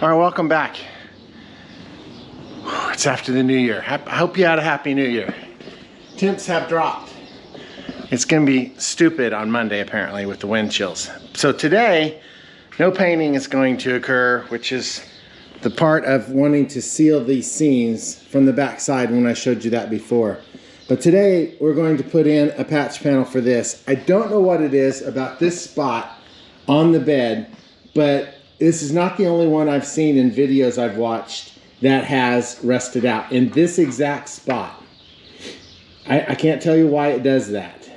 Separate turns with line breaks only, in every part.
All right, welcome back. It's after the new year. I hope you had a happy new year. Temps have dropped. It's gonna be stupid on Monday apparently with the wind chills. So today, no painting is going to occur, which is the part of wanting to seal these seams from the back side when I showed you that before. But today we're going to put in a patch panel for this. I don't know what it is about this spot on the bed, but this is not the only one I've seen in videos I've watched that has rusted out in this exact spot. I can't tell you why it does that.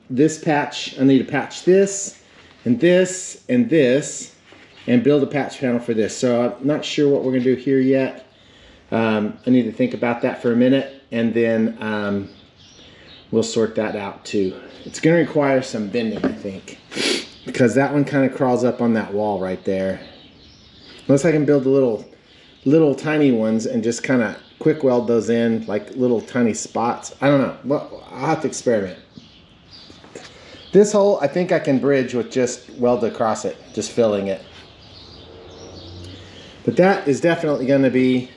This patch, I need to patch this and this and this and build a patch panel for this. So I'm not sure what we're gonna do here yet. I need to think about that for a minute, and then we'll sort that out too. It's gonna require some bending, I think, because that one kind of crawls up on that wall right there. Unless I can build the little tiny ones and just kind of quick weld those in like little tiny spots. I don't know. Well, I'll have to experiment. This hole I think I can bridge with just weld across it, just filling it. But that is definitely going to be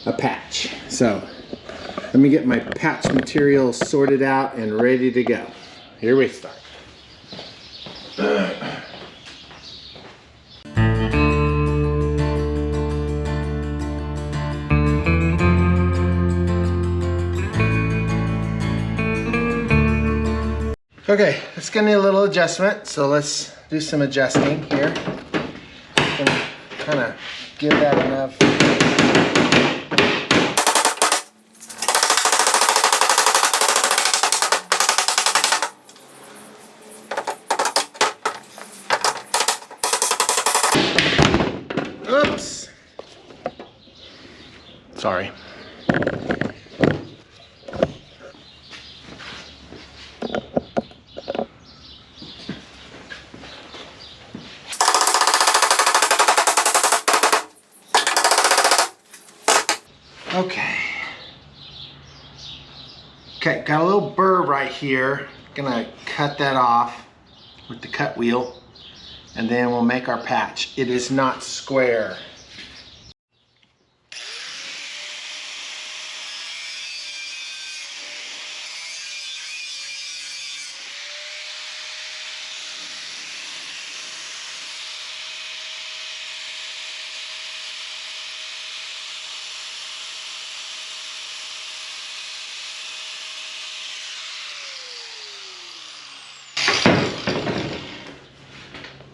a patch. So let me get my patch material sorted out and ready to go. Here we start. Okay, it's gonna need a little adjustment, so let's do some adjusting here. Kind of give that enough. Oops. Sorry. Okay, got a little burr right here. Gonna cut that off with the cut wheel, and then we'll make our patch. It is not square.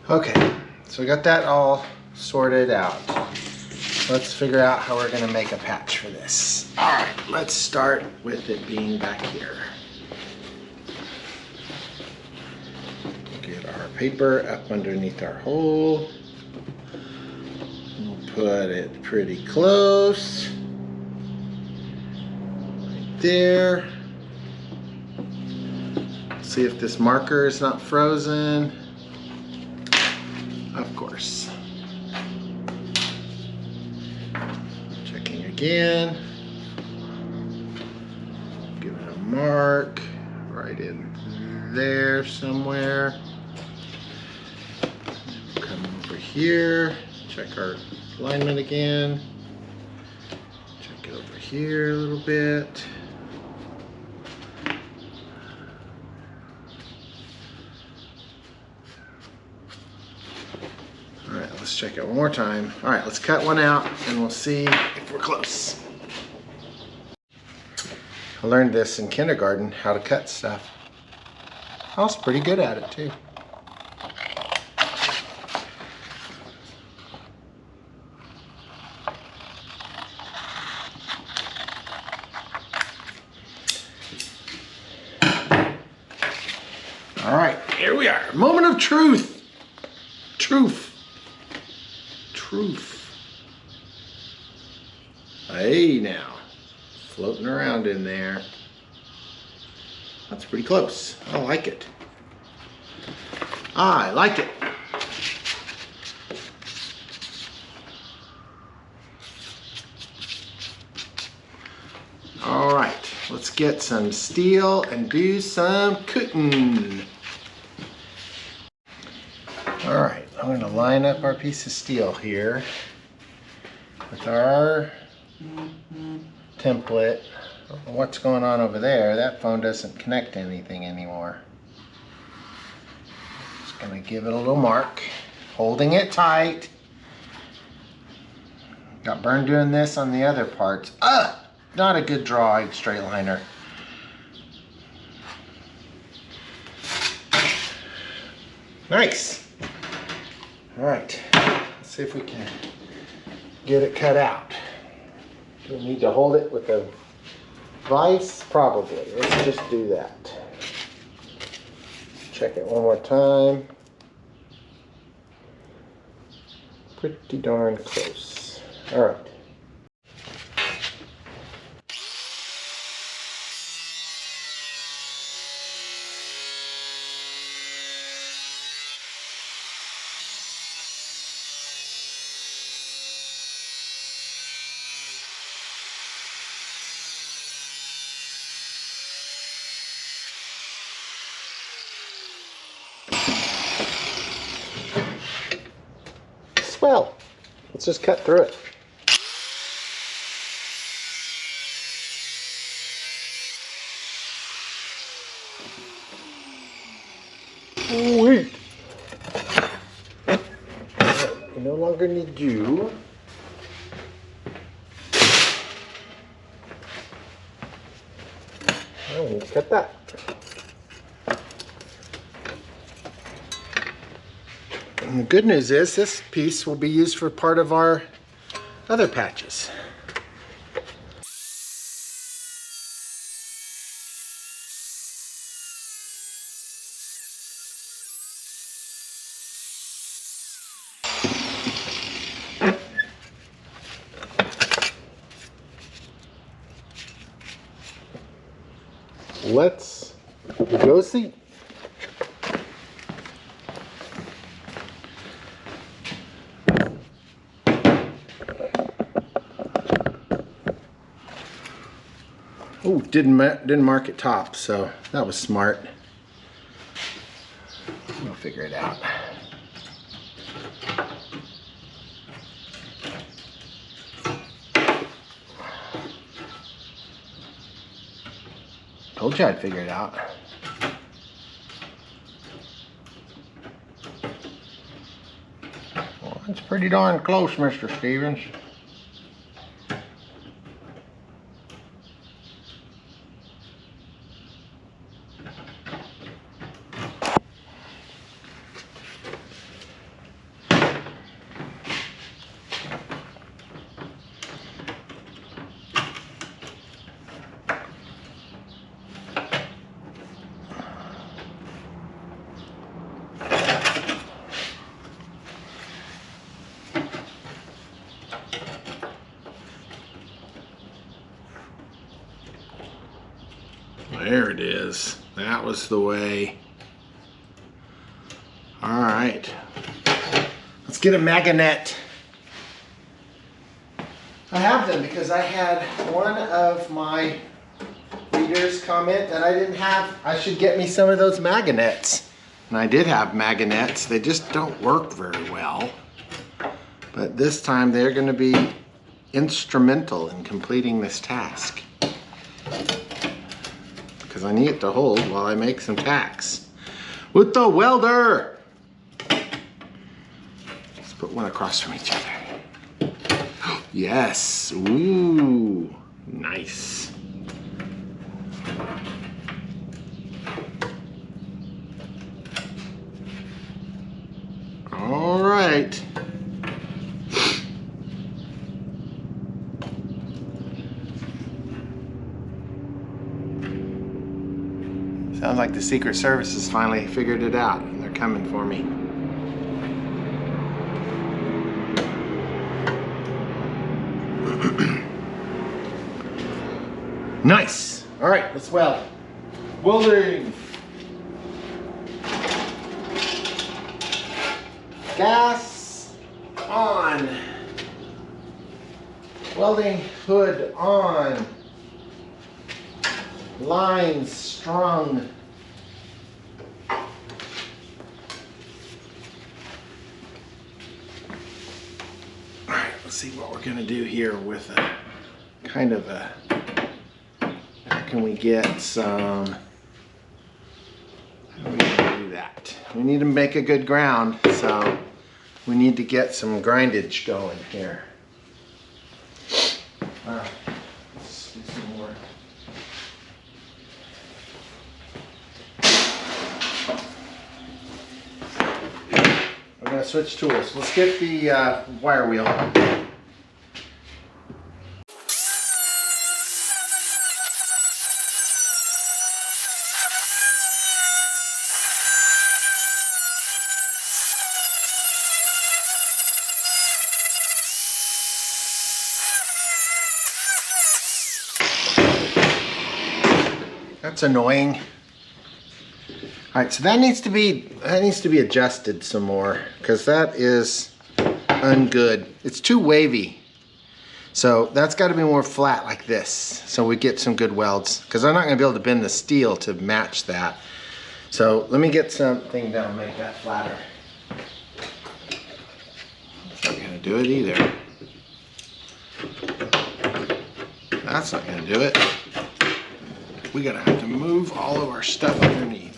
Okay, so we got that all sorted out. Let's figure out how we're gonna make a patch for this. All right, let's start with it being back here. Get our paper up underneath our hole. We'll put it pretty close. Right there. See if this marker is not frozen. Of course. Checking again. Give it a mark right in there somewhere. Come over here. Check our alignment again. Check it over here a little bit. Let's check it one more time. All right, let's cut one out and we'll see if we're close. I learned this in kindergarten, how to cut stuff. I was pretty good at it too. All right, here we are. Moment of truth. Truth. Hey now, floating around in there. That's pretty close. I like it. I like it. All right, let's get some steel and do some cutting. All right, I'm gonna line up our piece of steel here with our template. I don't know what's going on over there. That phone doesn't connect to anything anymore. Just gonna give it a little mark, holding it tight. Got burned doing this on the other parts. Not a good drawing straight liner. Nice. All right, let's see if we can get it cut out. Do we need to hold it with a vise? Probably. Let's just do that. Check it one more time. Pretty darn close. All right. Well, let's just cut through it. Sweet. We no longer need you. Oh, we cut that. And the good news is this piece will be used for part of our other patches. Let's go see. Oh, didn't mark it top, so that was smart. We'll figure it out. Told you I'd figure it out. Well, that's pretty darn close, Mr. Stevens. There it is. That was the way. All right. Let's get a magnet. I have them because I had one of my readers comment that I didn't have. I should get me some of those magnets. And I did have magnets. They just don't work very well. But this time they're going to be instrumental in completing this task. Because I need it to hold while I make some tacks with the welder. Let's put one across from each other. Yes, ooh, nice. All right. Sounds like the Secret Service has finally figured it out and they're coming for me. Nice. All right, let's weld. Welding. Gas on. Welding hood on. Lines strung. Let's see what we're gonna do here with a kind of a, how can we get some, how are we gonna do that? We need to make a good ground, so we need to get some grindage going here. All right, let's do some more. We're gonna switch tools. Let's get the wire wheel. That's annoying. All right, so that needs to be adjusted some more because that is ungood. It's too wavy. So that's got to be more flat like this so we get some good welds, because I'm not going to be able to bend the steel to match that. So let me get something that'll make that flatter. That's not going to do it either. That's not going to do it. We're going to have to move all of our stuff underneath.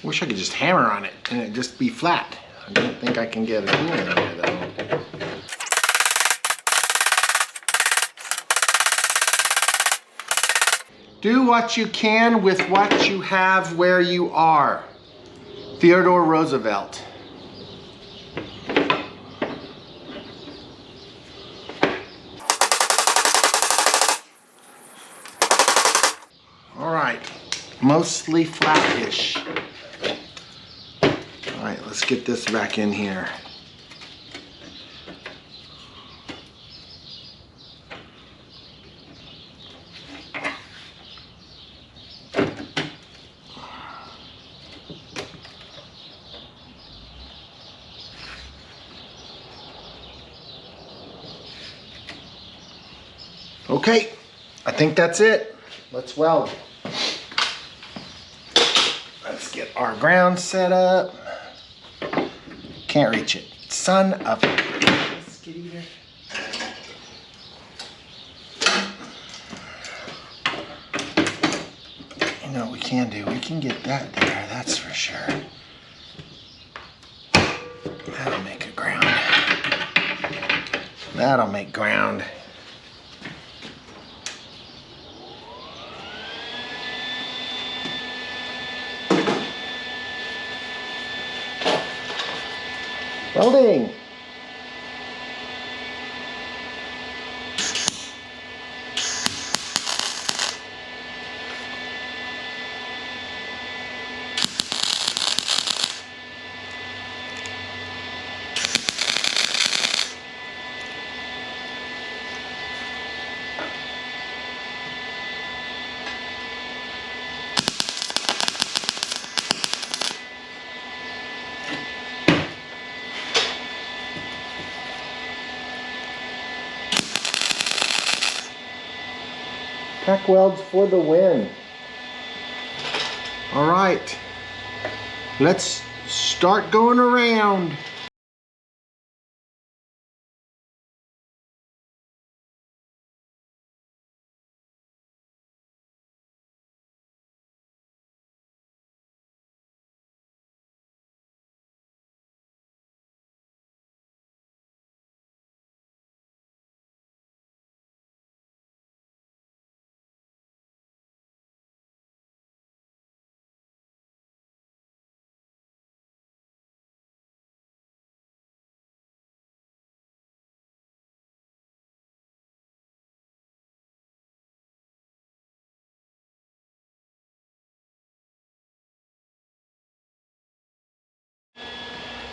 Wish I could just hammer on it and it'd just be flat. I don't think I can get a tool in there though. Do what you can with what you have where you are. Theodore Roosevelt. All right, mostly flat-ish. All right, let's get this back in here. Okay, I think that's it. Let's weld. Let's get our ground set up. Can't reach it. Son of a skid eater. You know what we can do? We can get that there, that's for sure. That'll make a ground. That'll make ground. Welding. Tack welds for the win. All right, let's start going around.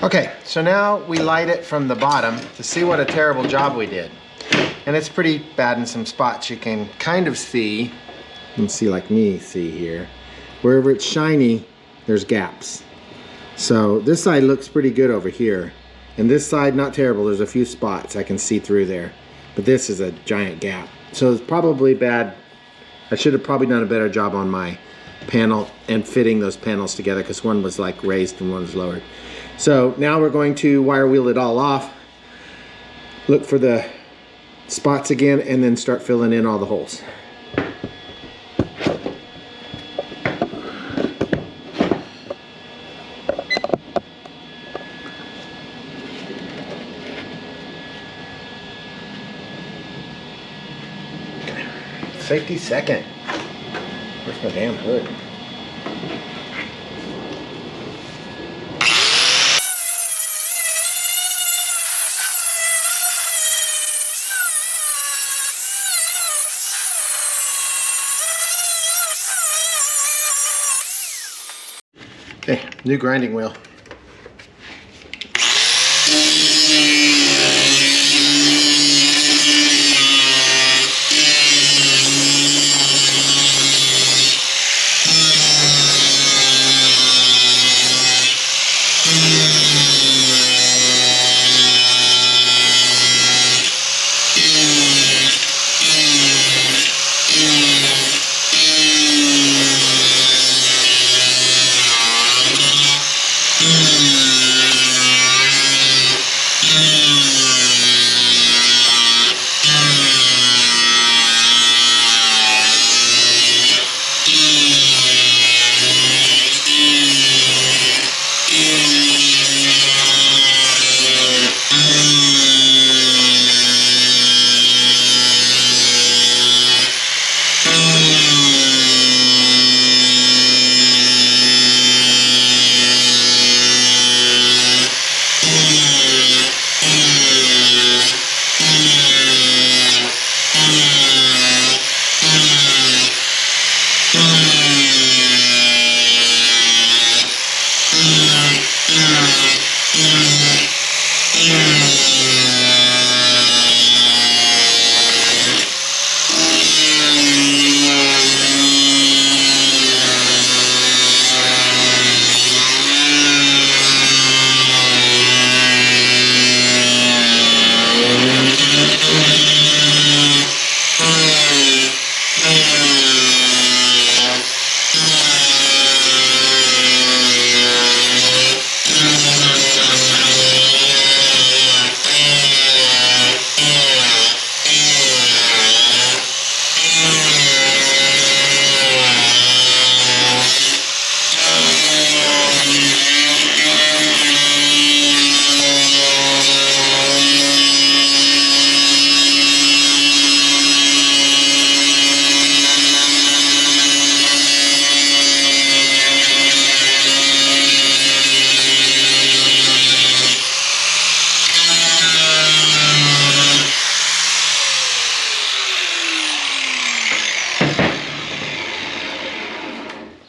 Okay, so now we light it from the bottom to see what a terrible job we did. And it's pretty bad in some spots. You can kind of see, you can see like me see here, wherever it's shiny, there's gaps. So this side looks pretty good over here. And this side, not terrible. There's a few spots I can see through there. But this is a giant gap. So it's probably bad. I should have probably done a better job on my panel and fitting those panels together, because one was like raised and one was lowered. So now we're going to wire wheel it all off, look for the spots again, and then start filling in all the holes. Safety second. Where's my damn hood? Okay, new grinding wheel.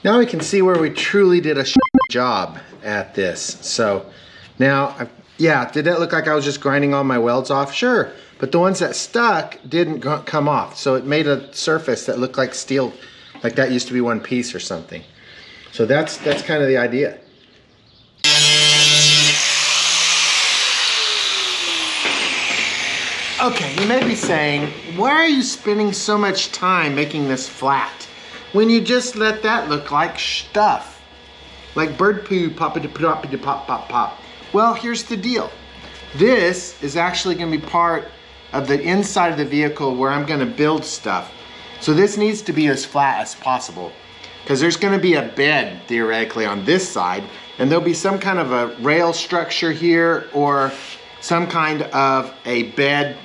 Now we can see where we truly did a job at this. So now, yeah, did that look like I was just grinding all my welds off? Sure, but the ones that stuck didn't come off. So it made a surface that looked like steel, like that used to be one piece or something. So that's kind of the idea. Okay, you may be saying, why are you spending so much time making this flat when you just let that look like stuff? Like bird poo, poppity pop, pop, pop. Well, here's the deal. This is actually gonna be part of the inside of the vehicle where I'm gonna build stuff. So this needs to be as flat as possible, because there's gonna be a bed theoretically on this side, and there'll be some kind of a rail structure here or some kind of a bed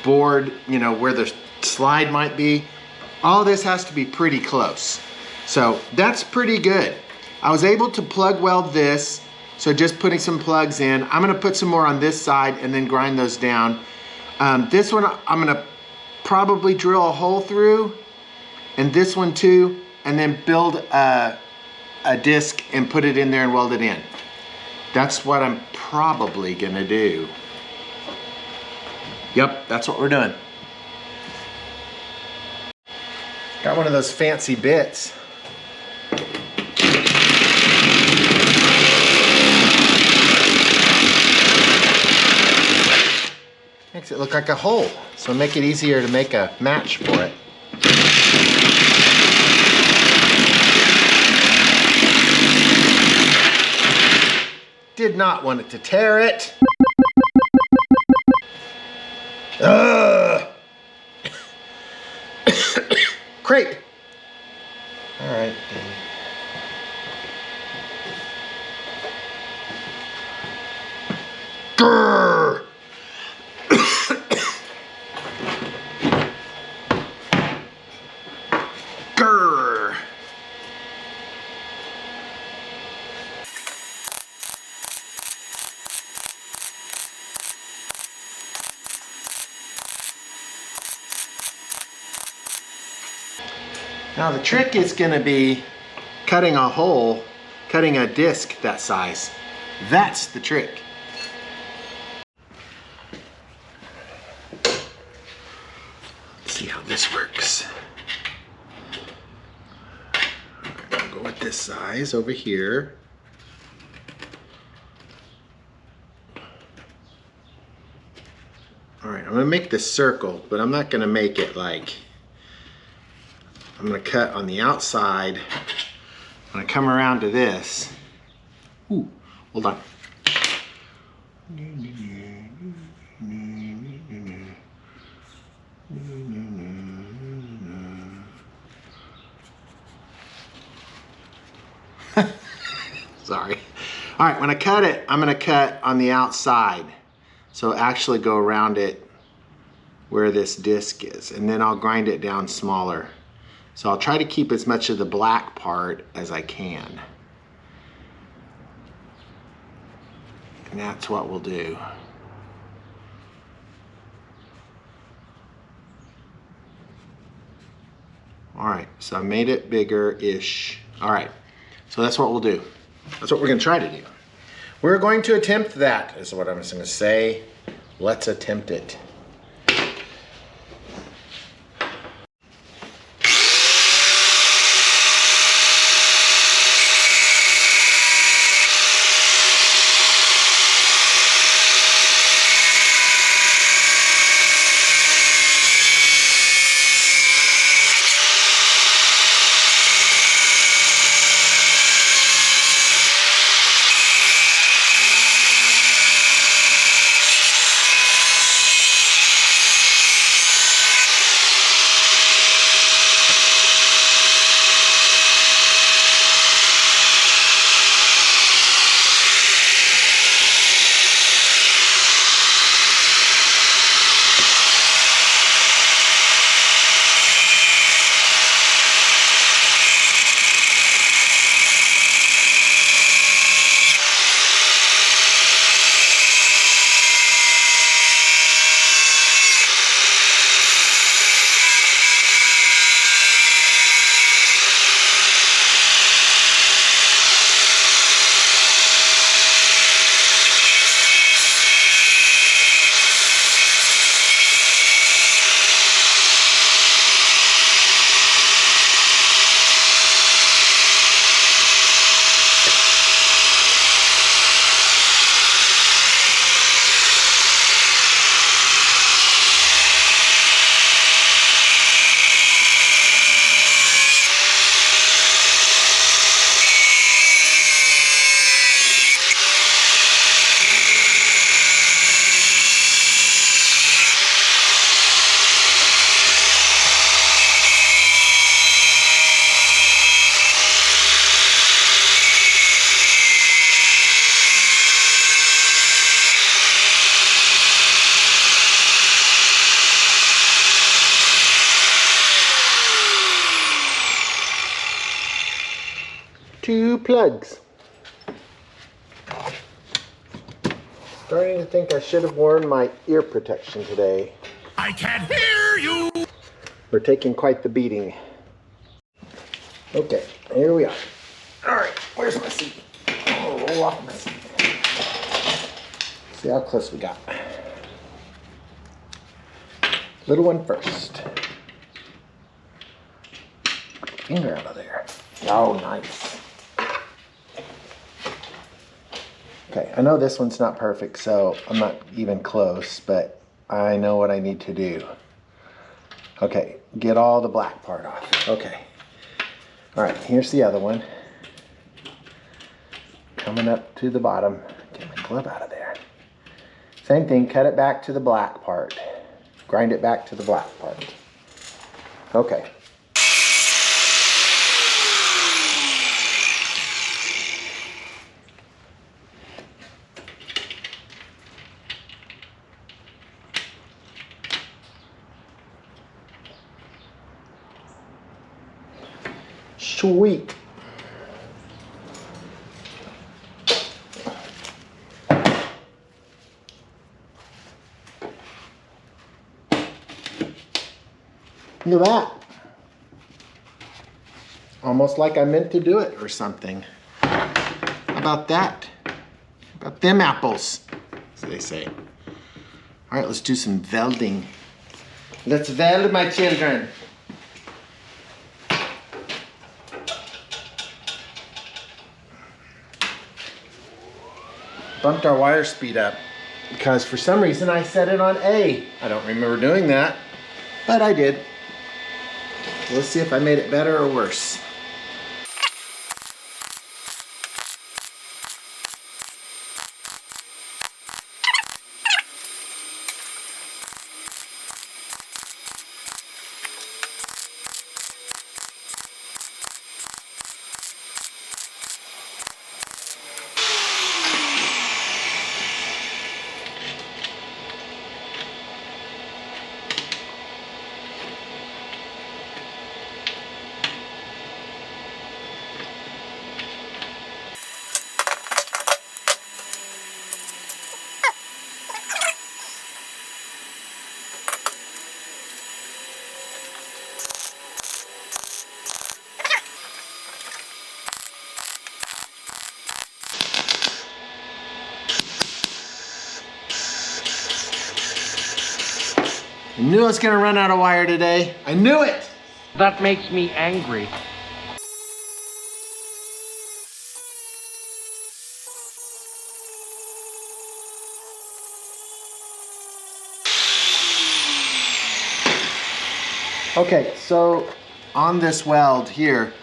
board, you know, where the slide might be. All this has to be pretty close. So that's pretty good. I was able to plug weld this, so just putting some plugs in. I'm gonna put some more on this side and then grind those down. This one I'm gonna probably drill a hole through, and this one too, and then build a disc and put it in there and weld it in. That's what I'm probably gonna do. Yep, that's what we're doing. Got one of those fancy bits. Makes it look like a hole, so make it easier to make a match for it. did not want it to tear it. Ugh. Crepe. All right. Grrr. Grrr. Now the trick is going to be cutting a hole, cutting a disc that size. That's the trick. Let's see how this works. All right, I'll go with this size over here. All right, I'm going to make this circle, but I'm not going to make it like, I'm going to cut on the outside. When I come around to this, ooh, hold on. Sorry. All right, when I cut it, I'm going to cut on the outside. So actually go around it where this disc is, and then I'll grind it down smaller. So I'll try to keep as much of the black part as I can. And that's what we'll do. All right, so I made it bigger-ish. All right, so that's what we'll do. That's what we're gonna try to do. We're going to attempt that, is what I'm just gonna say. Let's attempt it. Two plugs. Starting to think I should have worn my ear protection today.
I can't hear you!
We're taking quite the beating. Okay, here we are. All right, where's my seat? Oh, roll off my seat. See how close we got. Little one first. Finger out of there. Oh, nice. Okay, I know this one's not perfect, so I'm not even close, but I know what I need to do. Okay, get all the black part off. Okay. All right, here's the other one. Coming up to the bottom. club out of there. Same thing, cut it back to the black part. Grind it back to the black part. Okay. Sweet. Look at that. Almost like I meant to do it or something. How about that? How about them apples, as they say. All right, let's do some welding. Let's weld, my children. Bumped our wire speed up because for some reason I set it on A. I don't remember doing that, but I did. Let's see if I made it better or worse. I knew I was gonna run out of wire today. I knew it!
That makes me angry.
Okay, so on this weld here,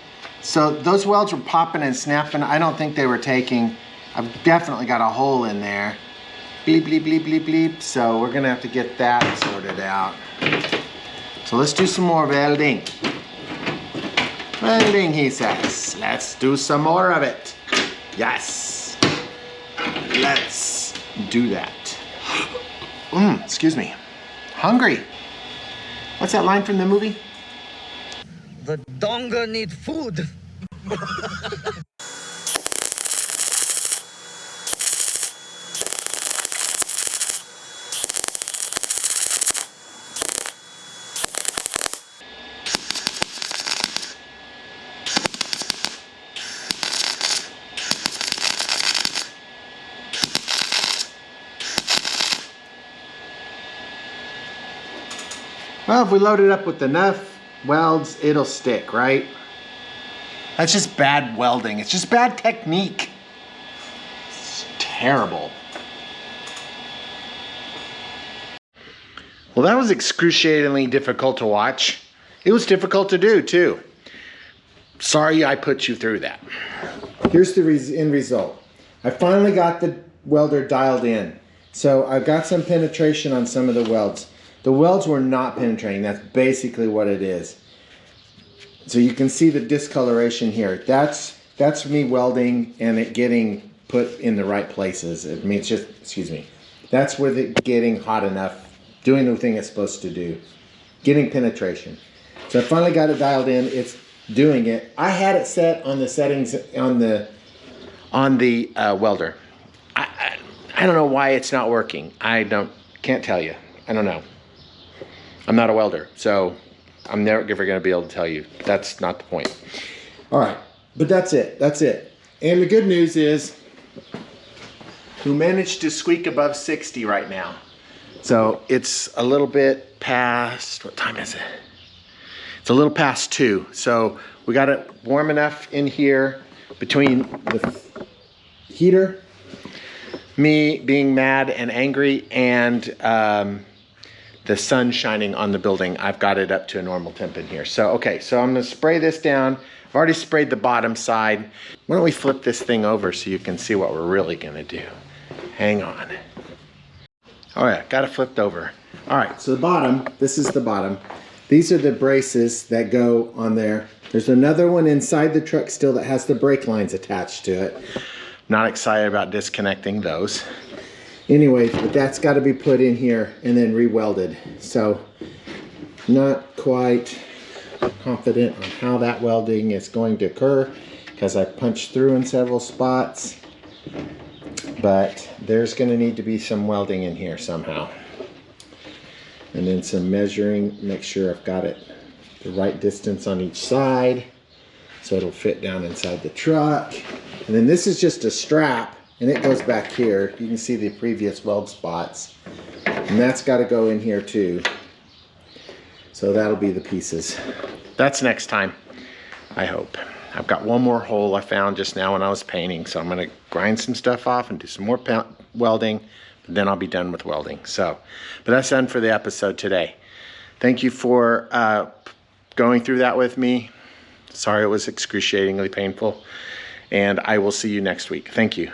so those welds were popping and snapping. I don't think they were taking. I've definitely got a hole in there. Bleep, bleep, bleep, bleep, bleep. So we're gonna have to get that sorted out. So let's do some more welding. Welding, he says. Let's do some more of it. Yes. Let's do that. Excuse me. Hungry. What's that line from the movie?
The donga need food.
Well, if we load it up with enough welds, it'll stick, right? That's just bad welding. It's just bad technique. It's terrible. Well, that was excruciatingly difficult to watch. It was difficult to do, too. Sorry I put you through that. Here's the end result. I finally got the welder dialed in. So I've got some penetration on some of the welds. The welds were not penetrating. That's basically what it is. So you can see the discoloration here. That's me welding and it getting put in the right places. I mean, it's just, excuse me. That's with it getting hot enough, doing the thing it's supposed to do, getting penetration. So I finally got it dialed in. It's doing it. I had it set on the settings on the welder. I don't know why it's not working. Can't tell you. I don't know. I'm not a welder, so I'm never going to be able to tell you. That's not the point. All right, but that's it. That's it. And the good news is we managed to squeak above 60 right now. So it's a little bit past, what time is it? It's a little past 2. So we got it warm enough in here between the heater, me being mad and angry, and the sun shining on the building. I've got it up to a normal temp in here. So, okay, so I'm gonna spray this down. I've already sprayed the bottom side. Why don't we flip this thing over so you can see what we're really gonna do. Hang on. All right, got it flipped over. All right, so the bottom, this is the bottom. These are the braces that go on there. There's another one inside the truck still that has the brake lines attached to it. Not excited about disconnecting those. Anyway, but that's got to be put in here and then re-welded. So not quite confident on how that welding is going to occur because I punched through in several spots. But there's going to need to be some welding in here somehow. And then some measuring, make sure I've got it the right distance on each side so it'll fit down inside the truck. And then this is just a strap and it goes back here. You can see the previous weld spots. And that's got to go in here too. So that'll be the pieces. That's next time, I hope. I've got one more hole I found just now when I was painting, so I'm going to grind some stuff off and do some more welding, but then I'll be done with welding. So, but that's done for the episode today. Thank you for going through that with me. Sorry it was excruciatingly painful, and I will see you next week. Thank you.